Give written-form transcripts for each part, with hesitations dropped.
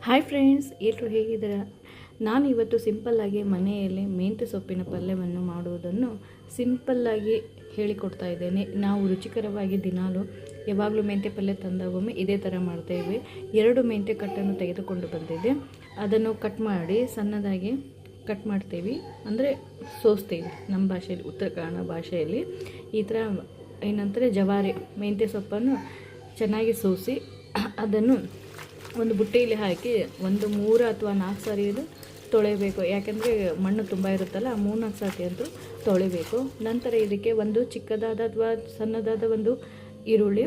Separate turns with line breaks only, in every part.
Hi friends, ಎಲ್ಲರೂ ಹೇಗಿದ್ದೀರಾ? ನಾನು ಇವತ್ತು ಸಿಂಪಲ್ಲಾಗಿ ಮನೆಯಲ್ಲಿ ಮೆಂತ್ಯ ಸೊಪ್ಪಿನ ಪಲ್ಯವನ್ನು ಮಾಡುವುದನ್ನು ಸಿಂಪಲ್ಲಾಗಿ ಹೇಳಿಕೊಡ್ತಾ ಇದ್ದೇನೆ. ನಾವು ರುಚಿಕರವಾಗಿ ದಿನಾಲು ಯಾವಾಗಲೂ ಮೆಂತ್ಯ ಪಲ್ಯ ತಂದಾಗೊಮ್ಮೆ ಇದೇ ಥರ ಮಾಡ್ತೇವೆ. 2 ಮೆಂತ್ಯ ಕಟ್ಟನ್ನು ತೆಗೆದುಕೊಂಡು ಬಂದಿದ್ದೆ. ಅದನ್ನು ಕಟ್ ಮಾಡಿ ಸಣ್ಣದಾಗಿ ಕಟ್ ಮಾಡ್ತೀವಿ, ಅಂದರೆ ಸೋಸ್ತೀವಿ. ನಮ್ಮ ಭಾಷೆಯಲ್ಲಿ, ಉತ್ತರ ಕನ್ನಡ ಭಾಷೆಯಲ್ಲಿ ಈ ಥರ ಏನಂತಾರೆ, ಜವಾರಿ ಮೆಂತ್ಯ ಸೊಪ್ಪನ್ನು ಚೆನ್ನಾಗಿ ಸೋಸಿ ಅದನ್ನು ಒಂದು ಬುಟ್ಟಿಯಲ್ಲಿ ಹಾಕಿ ಒಂದು 3 ಅಥವಾ 4 ಸಾರಿ ತೊಳೆಯಬೇಕು. ಯಾಕೆಂದರೆ ಮಣ್ಣು ತುಂಬ ಇರುತ್ತಲ್ಲ, 3-4 ಸಾರಿ ಅಂತೂ ತೊಳಿಬೇಕು. ನಂತರ ಇದಕ್ಕೆ ಒಂದು ಚಿಕ್ಕದಾದ ಅಥವಾ ಸಣ್ಣದಾದ ಒಂದು ಈರುಳ್ಳಿ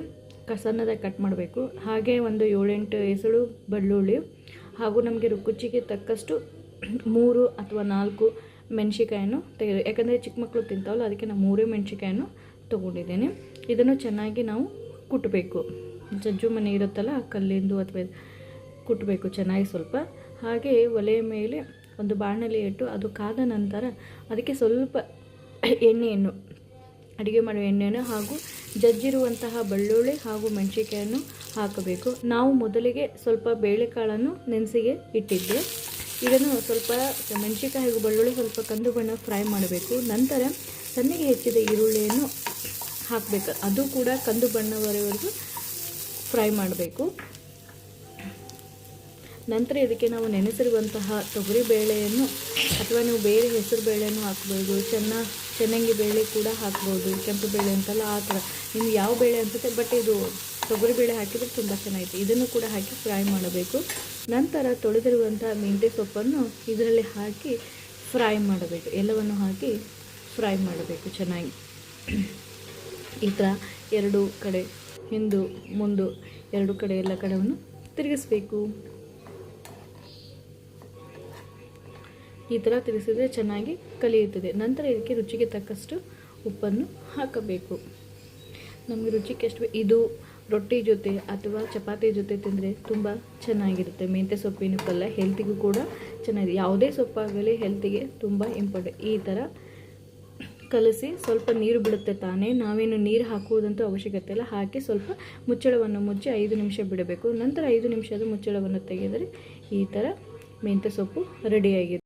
ಸಣ್ಣದಾಗಿ ಕಟ್ ಮಾಡಬೇಕು. ಹಾಗೆ ಒಂದು 7-8 ಎಸಳು ಬೆಳ್ಳುಳ್ಳಿ, ಹಾಗೂ ನಮಗೆ ರುಚಿಗೆ ತಕ್ಕಷ್ಟು 3 ಅಥವಾ 4 ಮೆಣಸಿಕಾಯನ್ನು ತೆಗೆದು, ಯಾಕಂದರೆ ಚಿಕ್ಕ ಮಕ್ಕಳು ತಿಂತಾವಲ್ಲ, ಅದಕ್ಕೆ ನಾನು 3 ಮೆಣಸಿಕಾಯನ್ನು ತೊಗೊಂಡಿದ್ದೇನೆ. ಇದನ್ನು ಚೆನ್ನಾಗಿ ನಾವು ಕುಟ್ಟಬೇಕು. ಜಜ್ಜು ಮನೆ ಇರುತ್ತಲ್ಲ, ಕಲ್ಲಿಂದು ಅಥವಾ ಕುಟ್ಟಬೇಕು ಚೆನ್ನಾಗಿ ಸ್ವಲ್ಪ. ಹಾಗೆ ಒಲೆಯ ಮೇಲೆ ಒಂದು ಬಾಣಲೆ ಇಟ್ಟು ಅದು ಕಾದ ನಂತರ ಅದಕ್ಕೆ ಸ್ವಲ್ಪ ಎಣ್ಣೆಯನ್ನು, ಅಡುಗೆ ಮಾಡುವ ಎಣ್ಣೆಯನ್ನು ಹಾಗೂ ಜಜ್ಜಿರುವಂತಹ ಬೆಳ್ಳುಳ್ಳಿ ಹಾಗೂ ಮೆಣಸಿಕಾಯನ್ನು ಹಾಕಬೇಕು. ನಾವು ಮೊದಲಿಗೆ ಸ್ವಲ್ಪ ಬೇಳೆಕಾಳನ್ನು ನೆನೆಸಿಗೆ ಇಟ್ಟಿದ್ದೆ. ಇದನ್ನು ಸ್ವಲ್ಪ ಮೆಣಸಿಕಾಯಿ ಹಾಗೂ ಬೆಳ್ಳುಳ್ಳಿ ಸ್ವಲ್ಪ ಕಂದು ಬಣ್ಣ ಫ್ರೈ ಮಾಡಬೇಕು. ನಂತರ ಸಣ್ಣಗೆ ಹೆಚ್ಚಿದ ಈರುಳ್ಳಿಯನ್ನು ಹಾಕಬೇಕು. ಅದು ಕೂಡ ಕಂದು ಬಣ್ಣವರೆವರೆಗೂ ಫ್ರೈ ಮಾಡಬೇಕು. ನಂತರ ಇದಕ್ಕೆ ನಾವು ನೆನೆಸಿರುವಂತಹ ತೊಗರಿ ಬೇಳೆಯನ್ನು ಅಥವಾ ನೀವು ಬೇರೆ ಹೆಸರು ಬೇಳೆಯನ್ನು ಹಾಕ್ಬೋದು, ಚೆನ್ನಾಗಿ ಬೇಳೆ ಕೂಡ ಹಾಕ್ಬೋದು, ಕೆಂಪು ಬೇಳೆ ಅಂತಲ್ಲ, ಆ ಥರ ನಿಮ್ಗೆ ಯಾವ ಬೇಳೆ ಅನಿಸುತ್ತೆ. ಬಟ್ ಇದು ತೊಗರಿ ಬೇಳೆ ಹಾಕಿದರೆ ತುಂಬ ಚೆನ್ನಾಗಿದೆ. ಇದನ್ನು ಕೂಡ ಹಾಕಿ ಫ್ರೈ ಮಾಡಬೇಕು. ನಂತರ ತೊಳೆದಿರುವಂಥ ಮೆಂತ್ಯ ಸೊಪ್ಪನ್ನು ಇದರಲ್ಲಿ ಹಾಕಿ ಫ್ರೈ ಮಾಡಬೇಕು. ಎಲ್ಲವನ್ನು ಹಾಕಿ ಫ್ರೈ ಮಾಡಬೇಕು ಚೆನ್ನಾಗಿ. ಈ ಥರ 2 ಕಡೆ, ಹಿಂದು ಮುಂದು 2 ಕಡೆ ಎಲ್ಲ ಕಡೆಯನ್ನು ತಿರುಗಿಸ್ಬೇಕು. ಈ ಥರ ತಿರುಗಿಸಿದ್ರೆ ಚೆನ್ನಾಗಿ ಕಲಿಯುತ್ತದೆ. ನಂತರ ಇದಕ್ಕೆ ರುಚಿಗೆ ತಕ್ಕಷ್ಟು ಉಪ್ಪನ್ನು ಹಾಕಬೇಕು. ನಮಗೆ ರುಚಿಗೆ ಎಷ್ಟು, ಇದು ರೊಟ್ಟಿ ಜೊತೆ ಅಥವಾ ಚಪಾತಿ ಜೊತೆ ತಿಂದರೆ ತುಂಬ ಚೆನ್ನಾಗಿರುತ್ತೆ. ಮೆಂತ್ಯ ಸೊಪ್ಪಿನ ಪಲ್ಯ ಹೆಲ್ತಿಗೂ ಕೂಡ ಚೆನ್ನಾಗಿದೆ. ಯಾವುದೇ ಸೊಪ್ಪಾಗಲಿ ಹೆಲ್ತಿಗೆ ತುಂಬ ಇಂಪಾರ್ಟೆಂಟ್. ಈ ಥರ ಕಲಸಿ ಸ್ವಲ್ಪ ನೀರು ಬಿಡುತ್ತೆ ತಾನೇ, ನಾವೇನು ನೀರು ಹಾಕುವುದಂತೂ ಅವಶ್ಯಕತೆ ಇಲ್ಲ. ಹಾಕಿ ಸ್ವಲ್ಪ ಮುಚ್ಚಳವನ್ನು ಮುಚ್ಚಿ 5 ನಿಮಿಷ ಬಿಡಬೇಕು. ನಂತರ 5 ನಿಮಿಷದ ಮುಚ್ಚಳವನ್ನು ತೆಗೆದರೆ ಈ ಥರ ಮೆಂತ್ಯ ಸೊಪ್ಪು ರೆಡಿಯಾಗಿದೆ.